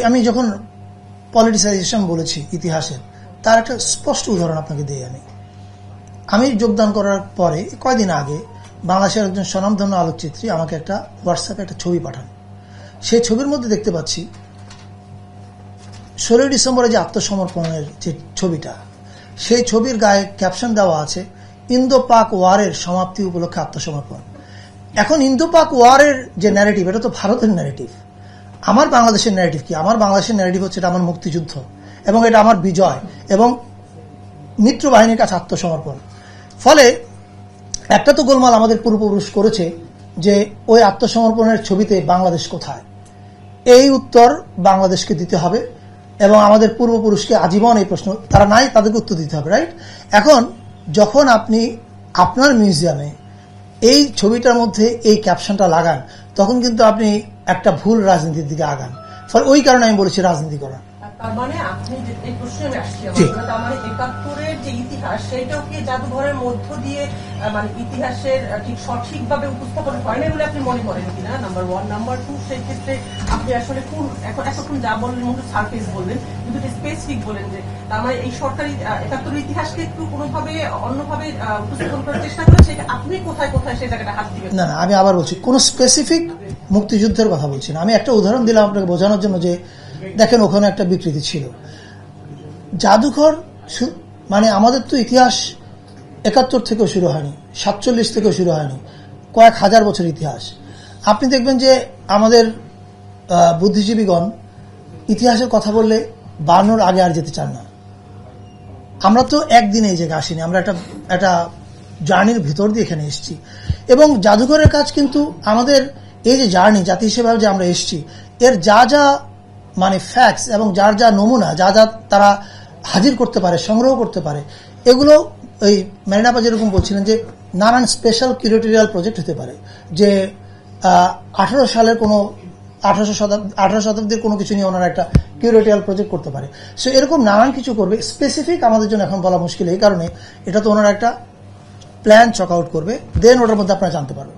আমি যখন পলিটিসাইজেশন বলেছি ইতিহাসের, তার একটা স্পষ্ট উদাহরণ আপনাকে দিয়ে আমি যোগদান করার পরে কয়দিন আগে বাংলাদেশের একজন স্বনামধন্য আলোকচিত্রী আমাকে একটা হোয়াটসঅ্যাপে একটা ছবি পাঠান। সেই ছবির মধ্যে দেখতে পাচ্ছি 16 ডিসেম্বরে যে আত্মসমর্পণের যে ছবিটা, সেই ছবির গায়ে ক্যাপশন দেওয়া আছে ইন্দো পাক ওয়ারের সমাপ্তি উপলক্ষে আত্মসমর্পণ। এখন ইন্দো পাক ওয়ারের যে ন্যারেটিভ, এটা তো ভারতের ন্যারেটিভ। আমার বাংলাদেশের ন্যারেটিভ কি? আমার বাংলাদেশের ন্যারেটিভ হচ্ছে এটা আমার মুক্তিযুদ্ধ এবং এটা আমার বিজয় এবং মিত্র বাহিনীর কাছে আত্মসমর্পণ। ফলে একটা তো গোলমাল আমাদের পূর্বপুরুষ করেছে যে ওই আত্মসমর্পণের ছবিতে বাংলাদেশ কোথায়, এই উত্তর বাংলাদেশকে দিতে হবে এবং আমাদের পূর্বপুরুষকে আজীবন এই প্রশ্ন তারা নাই, তাদেরকে উত্তর দিতে হবে, রাইট? এখন যখন আপনি আপনার মিউজিয়ামে এই ছবিটার মধ্যে এই ক্যাপশনটা লাগান, তখন কিন্তু আপনি একটা ভুল রাজনীতির দিকে আগান। ফলে ওই কারণে আমি বলেছি রাজনীতি করা। তার মানে আপনি এই প্রশ্নে আমি আসছি, তার মানে ৭১-এর যে ইতিহাস সেটাও কি জাদুঘরের মধ্য দিয়ে মানে ইতিহাসের ঠিক সঠিকভাবে উপস্থাপন হয় না বলে আপনি মনে করেন কিনা, নাম্বার 1। নাম্বার 2, সেই ক্ষেত্রে আপনি আসলে কোন এখন যা বললেন মধ্যে সারফেস বললেন, কিন্তু স্পেসিফিক বলেন যে তার মানে এই সরকারি ৭১-এর ইতিহাসকে একটু কোনোভাবে অন্যভাবে উপস্থাপন করার চেষ্টা করেন, সেটা আপনি কোথায় কোথায় সেই জায়গাটা হাত দিবেন? না, আমি আবার বলছি কোন স্পেসিফিক মুক্তিযুদ্ধের কথা বলছি না। আমি একটা উদাহরণ দিলাম আপনাকে বোঝানোর জন্য যে দেখেন ওখানে একটা বিকৃতি ছিল। জাদুঘর মানে আমাদের তো ইতিহাস ৭১ থেকেও শুরু হয়নি, ৪৭ থেকেও শুরু হয়নি, কয়েক হাজার বছর ইতিহাস। আপনি দেখবেন যে আমাদের বুদ্ধিজীবীগণ ইতিহাসের কথা বললে ৫২ আগে আর যেতে চান না। আমরা তো একদিনে এই জায়গায় আসিনি, আমরা একটা জার্নির ভিতর দিয়ে এখানে এসেছি। এবং জাদুঘরের কাজ কিন্তু আমাদের এই যে জার্নি জাতি হিসেবে যে আমরা এসেছি, এর যা যা মানে ফ্যাক্টস এবং যার যা নমুনা যা যা তারা হাজির করতে পারে, সংগ্রহ করতে পারে, এগুলো ওই মেরিনাপা যেরকম বলছিলেন যে নানান স্পেশাল কিউরেটোরিয়াল প্রজেক্ট হতে পারে, যে 18 সালের কোনো 18 শতাব্দীর কোনো কিছু নিয়ে ওনারা একটা কিউরেটোরিয়াল প্রজেক্ট করতে পারে। সো এরকম নানান কিছু করবে। স্পেসিফিক আমাদের জন্য এখন বলা মুশকিল, এই কারণে এটা তো ওনারা একটা প্ল্যান চক আউট করবে, দেন ওটার মধ্যে আপনারা জানতে পারবেন।